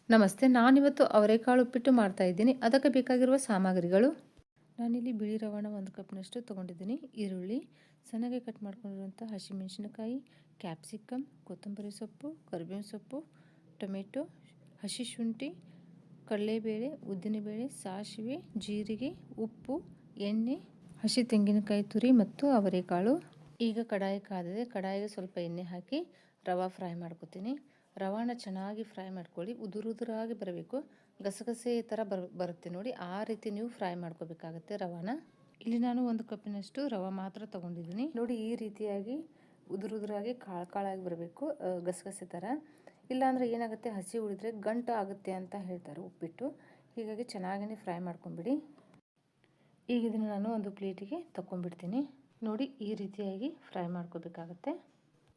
ನಮಸ್ತೆ, ನಾನಿವತ್ತು ಅವರೆಕಾಳು ಉಪ್ಪಿಟ್ಟು ಮಾಡ್ತಾ ಇದ್ದೀನಿ. ಅದಕ್ಕೆ ಬೇಕಾಗಿರುವ ಸಾಮಗ್ರಿಗಳು: ನಾನಿಲ್ಲಿ ಬಿಳಿ ರವಾನ 1 ಕಪ್ನಷ್ಟು ತೊಗೊಂಡಿದ್ದೀನಿ. ಈರುಳ್ಳಿ, ಸಣ್ಣಗೆ ಕಟ್ ಮಾಡ್ಕೊಂಡಿರುವಂಥ ಹಸಿಮೆಣಸಿನಕಾಯಿ, ಕ್ಯಾಪ್ಸಿಕಮ್, ಕೊತ್ತಂಬರಿ ಸೊಪ್ಪು, ಕರಿಬೇವಿನ ಸೊಪ್ಪು, ಟೊಮೆಟೊ, ಹಸಿ ಶುಂಠಿ, ಕಡಲೆಬೇಳೆ, ಉದ್ದಿನಬೇಳೆ, ಸಾಸಿವೆ, ಜೀರಿಗೆ, ಉಪ್ಪು, ಎಣ್ಣೆ, ಹಸಿ ತೆಂಗಿನಕಾಯಿ ತುರಿ ಮತ್ತು ಅವರೆಕಾಳು. ಈಗ ಕಡಾಯಿ ಕಾದಿದೆ. ಕಡಾಯಿಗೆ ಸ್ವಲ್ಪ ಎಣ್ಣೆ ಹಾಕಿ ರವೆ ಫ್ರೈ ಮಾಡ್ಕೊತೀನಿ. ರವಾನ ಚೆನ್ನಾಗಿ ಫ್ರೈ ಮಾಡ್ಕೊಳ್ಳಿ. ಉದುರಾಗಿ ಬರಬೇಕು. ಗಸಗಸೆ ಥರ ಬರುತ್ತೆ ನೋಡಿ, ಆ ರೀತಿ ನೀವು ಫ್ರೈ ಮಾಡ್ಕೋಬೇಕಾಗತ್ತೆ ರವಾನ. ಇಲ್ಲಿ ನಾನು 1 ಕಪ್ಪಿನಷ್ಟು ರವೆ ಮಾತ್ರ ತೊಗೊಂಡಿದ್ದೀನಿ ನೋಡಿ. ಈ ರೀತಿಯಾಗಿ ಉದುರಾಗಿ ಕಾಳಾಗಿ ಬರಬೇಕು, ಗಸಗಸೆ ಥರ. ಇಲ್ಲಾಂದರೆ ಏನಾಗುತ್ತೆ, ಹಸಿ ಉಳಿದ್ರೆ ಗಂಟು ಆಗುತ್ತೆ ಅಂತ ಹೇಳ್ತಾರೆ ಉಪ್ಪಿಟ್ಟು. ಹೀಗಾಗಿ ಚೆನ್ನಾಗಿ ಫ್ರೈ ಮಾಡ್ಕೊಂಬಿಡಿ. ಈಗ ಇದನ್ನು ನಾನು ಒಂದು ಪ್ಲೇಟಿಗೆ ತಗೊಂಡ್ಬಿಡ್ತೀನಿ ನೋಡಿ. ಈ ರೀತಿಯಾಗಿ ಫ್ರೈ ಮಾಡ್ಕೋಬೇಕಾಗತ್ತೆ.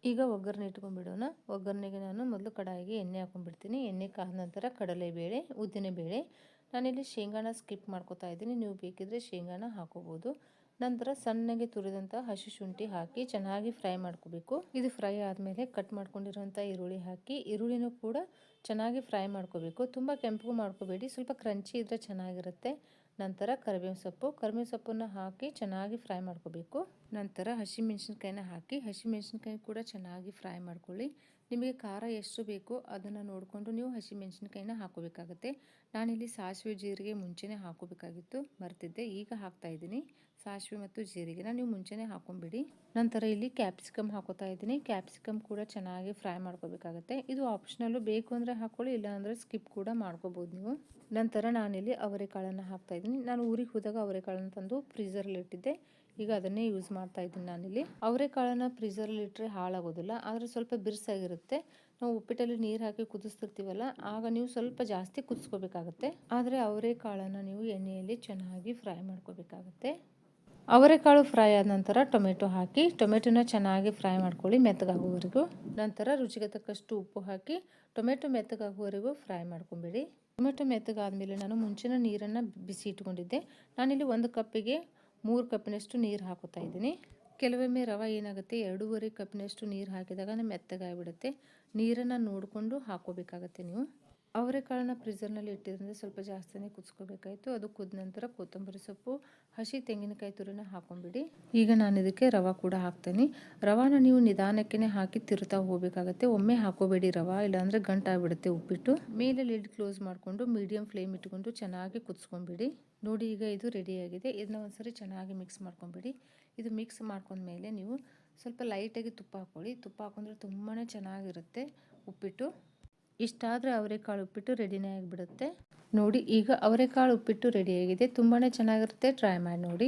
ಈಗ ಒಗ್ಗರಣೆ ಇಟ್ಕೊಂಡ್ಬಿಡೋಣ. ಒಗ್ಗರಣೆಗೆ ನಾನು ಮೊದಲು ಕಡಾಯಿಗೆ ಎಣ್ಣೆ ಹಾಕೊಂಡ್ಬಿಡ್ತೀನಿ. ಎಣ್ಣೆ ಕಾದ ನಂತರ ಕಡಲೆಬೇಳೆ, ಉದ್ದಿನಬೇಳೆ. ನಾನಿಲ್ಲಿ ಶೇಂಗಾನ ಸ್ಕಿಪ್ ಮಾಡ್ಕೊತಾ ಇದ್ದೀನಿ, ನೀವು ಬೇಕಿದ್ರೆ ಶೇಂಗಾನ ಹಾಕೋಬೋದು. ನಂತರ ಸಣ್ಣಗೆ ತುರಿದಂಥ ಹಸಿ ಶುಂಠಿ ಹಾಕಿ ಚೆನ್ನಾಗಿ ಫ್ರೈ ಮಾಡ್ಕೋಬೇಕು. ಇದು ಫ್ರೈ ಆದಮೇಲೆ ಕಟ್ ಮಾಡ್ಕೊಂಡಿರುವಂಥ ಈರುಳ್ಳಿ ಹಾಕಿ, ಈರುಳ್ಳಿನೂ ಕೂಡ ಚೆನ್ನಾಗಿ ಫ್ರೈ ಮಾಡ್ಕೋಬೇಕು. ತುಂಬ ಕೆಂಪು ಮಾಡ್ಕೋಬೇಡಿ, ಸ್ವಲ್ಪ ಕ್ರಂಚಿ ಇದ್ದರೆ ಚೆನ್ನಾಗಿರುತ್ತೆ. ನಂತರ ಕರಿಬೇವಿನ ಸೊಪ್ಪನ್ನು ಹಾಕಿ ಚೆನ್ನಾಗಿ ಫ್ರೈ ಮಾಡ್ಕೋಬೇಕು. ನಂತರ ಹಸಿಮೆಣಸಿನ್ಕಾಯಿನ ಹಾಕಿ, ಹಸಿಮೆಣಸಿನ್ಕಾಯಿ ಕೂಡ ಚೆನ್ನಾಗಿ ಫ್ರೈ ಮಾಡ್ಕೊಳ್ಳಿ. ನಿಮಗೆ ಖಾರ ಎಷ್ಟು ಬೇಕೋ ಅದನ್ನು ನೋಡಿಕೊಂಡು ನೀವು ಹಸಿಮೆಣಸಿನ್ಕಾಯಿನ ಹಾಕೋಬೇಕಾಗುತ್ತೆ. ನಾನಿಲ್ಲಿ ಸಾಸಿವೆ ಜೀರಿಗೆ ಮುಂಚೆನೇ ಹಾಕೋಬೇಕಾಗಿತ್ತು, ಮರ್ತಿದ್ದೆ. ಈಗ ಹಾಕ್ತಾ ಇದ್ದೀನಿ ಸಾಸಿವೆ ಮತ್ತು ಜೀರಿಗೆನ, ನೀವು ಮುಂಚೆನೇ ಹಾಕೊಂಬಿಡಿ. ನಂತರ ಇಲ್ಲಿ ಕ್ಯಾಪ್ಸಿಕಮ್ ಹಾಕೋತಾ ಇದ್ದೀನಿ. ಕ್ಯಾಪ್ಸಿಕಮ್ ಕೂಡ ಚೆನ್ನಾಗಿ ಫ್ರೈ ಮಾಡ್ಕೋಬೇಕಾಗುತ್ತೆ. ಇದು ಆಪ್ಷನಲ್ಲು, ಬೇಕು ಅಂದರೆ ಹಾಕ್ಕೊಳ್ಳಿ, ಇಲ್ಲಾಂದರೆ ಸ್ಕಿಪ್ ಕೂಡ ಮಾಡ್ಕೋಬೋದು ನೀವು. ನಂತರ ನಾನಿಲ್ಲಿ ಅವರೆಕಾಳನ್ನು ಹಾಕ್ತಾ ಇದ್ದೀನಿ. ನಾನು ಊರಿಗೆ ಹೋದಾಗ ಅವರೆಕಾಳನ್ನು ತಂದು ಫ್ರೀಝರಲ್ಲಿ ಇಟ್ಟಿದ್ದೆ. ಈಗ ಅದನ್ನೇ ಯೂಸ್ ಮಾಡ್ತಾ ಇದ್ದೀನಿ ನಾನಿಲ್ಲಿ. ಅವರೆಕಾಳನ್ನು ಫ್ರೀಝರಲ್ಲಿ ಇಟ್ಟರೆ ಹಾಳಾಗೋದಿಲ್ಲ, ಆದರೆ ಸ್ವಲ್ಪ ಬಿರುಸಾಗಿರುತ್ತೆ. ನಾವು ಉಪ್ಪಿಟ್ಟಲ್ಲಿ ನೀರು ಹಾಕಿ ಕುದಿಸ್ತಿರ್ತೀವಲ್ಲ, ಆಗ ನೀವು ಸ್ವಲ್ಪ ಜಾಸ್ತಿ ಕುದಿಸ್ಕೋಬೇಕಾಗತ್ತೆ. ಆದರೆ ಅವರೆಕಾಳನ್ನು ನೀವು ಎಣ್ಣೆಯಲ್ಲಿ ಚೆನ್ನಾಗಿ ಫ್ರೈ ಮಾಡ್ಕೋಬೇಕಾಗತ್ತೆ. ಅವರೆಕಾಳು ಫ್ರೈ ಆದ ನಂತರ ಟೊಮೆಟೊ ಹಾಕಿ, ಟೊಮೆಟೊನ ಚೆನ್ನಾಗಿ ಫ್ರೈ ಮಾಡ್ಕೊಳ್ಳಿ ಮೆತ್ತಗಾಗುವವರೆಗೂ. ನಂತರ ರುಚಿಗೆ ತಕ್ಕಷ್ಟು ಉಪ್ಪು ಹಾಕಿ ಟೊಮೆಟೊ ಮೆತ್ತಗಾಗುವವರೆಗೂ ಫ್ರೈ ಮಾಡ್ಕೊಂಬಿಡಿ. ಟೊಮೆಟೊ ಮೆತ್ತಗಾದ್ಮೇಲೆ ನಾನು ಮುಂಚಿನ ನೀರನ್ನು ಬಿಸಿ ಇಟ್ಕೊಂಡಿದ್ದೆ. ನಾನಿಲ್ಲಿ 1 ಕಪ್ಪಿಗೆ 3 ಕಪ್ಪಿನಷ್ಟು ನೀರು ಹಾಕೋತಾ ಇದ್ದೀನಿ. ಕೆಲವೊಮ್ಮೆ ರವೆ ಏನಾಗುತ್ತೆ, 2.5 ಕಪ್ಪಿನಷ್ಟು ನೀರು ಹಾಕಿದಾಗ ಮೆತ್ತಗಾಗಿಬಿಡುತ್ತೆ. ನೀರನ್ನು ನೋಡಿಕೊಂಡು ಹಾಕೋಬೇಕಾಗತ್ತೆ ನೀವು. ಅವರೆಕಾಳನ್ನ ಫ್ರೀಝರ್ನಲ್ಲಿ ಇಟ್ಟಿದ್ರಿಂದ ಸ್ವಲ್ಪ ಜಾಸ್ತಿನೇ ಕುದಿಸ್ಕೋಬೇಕಾಯಿತು. ಅದು ಕುದ ನಂತರ ಕೊತ್ತಂಬರಿ ಸೊಪ್ಪು, ಹಸಿ ತೆಂಗಿನಕಾಯಿ ತುರಿನ ಹಾಕೊಂಬಿಡಿ. ಈಗ ನಾನು ಇದಕ್ಕೆ ರವೆ ಕೂಡ ಹಾಕ್ತೇನೆ. ರವಾನ ನೀವು ನಿಧಾನಕ್ಕೆ ಹಾಕಿ ತಿರುತ್ತಾ ಹೋಗಬೇಕಾಗತ್ತೆ. ಒಮ್ಮೆ ಹಾಕೋಬೇಡಿ ರವೆ, ಇಲ್ಲಾಂದರೆ ಗಂಟಾಗ್ಬಿಡುತ್ತೆ ಉಪ್ಪಿಟ್ಟು. ಮೇಲೆ ಲಿಡ್ ಕ್ಲೋಸ್ ಮಾಡಿಕೊಂಡು ಮೀಡಿಯಂ ಫ್ಲೇಮ್ ಇಟ್ಕೊಂಡು ಚೆನ್ನಾಗಿ ಕುದಿಸ್ಕೊಂಬಿಡಿ ನೋಡಿ. ಈಗ ಇದು ರೆಡಿಯಾಗಿದೆ. ಇದನ್ನ ಒಂದ್ಸರಿ ಚೆನ್ನಾಗಿ ಮಿಕ್ಸ್ ಮಾಡ್ಕೊಂಬಿಡಿ. ಇದು ಮಿಕ್ಸ್ ಮಾಡ್ಕೊಂಡ್ಮೇಲೆ ನೀವು ಸ್ವಲ್ಪ ಲೈಟಾಗಿ ತುಪ್ಪ ಹಾಕ್ಕೊಳ್ಳಿ. ತುಪ್ಪ ಹಾಕೊಂಡ್ರೆ ತುಂಬಾ ಚೆನ್ನಾಗಿರುತ್ತೆ ಉಪ್ಪಿಟ್ಟು. ಇಷ್ಟಾದರೆ ಅವರೆಕಾಳು ಉಪ್ಪಿಟ್ಟು ರೆಡಿನೇ ಆಗಿಬಿಡುತ್ತೆ ನೋಡಿ. ಈಗ ಅವರೆಕಾಳು ಉಪ್ಪಿಟ್ಟು ರೆಡಿಯಾಗಿದೆ, ತುಂಬಾ ಚೆನ್ನಾಗಿರುತ್ತೆ. ಟ್ರೈ ಮಾಡಿ ನೋಡಿ.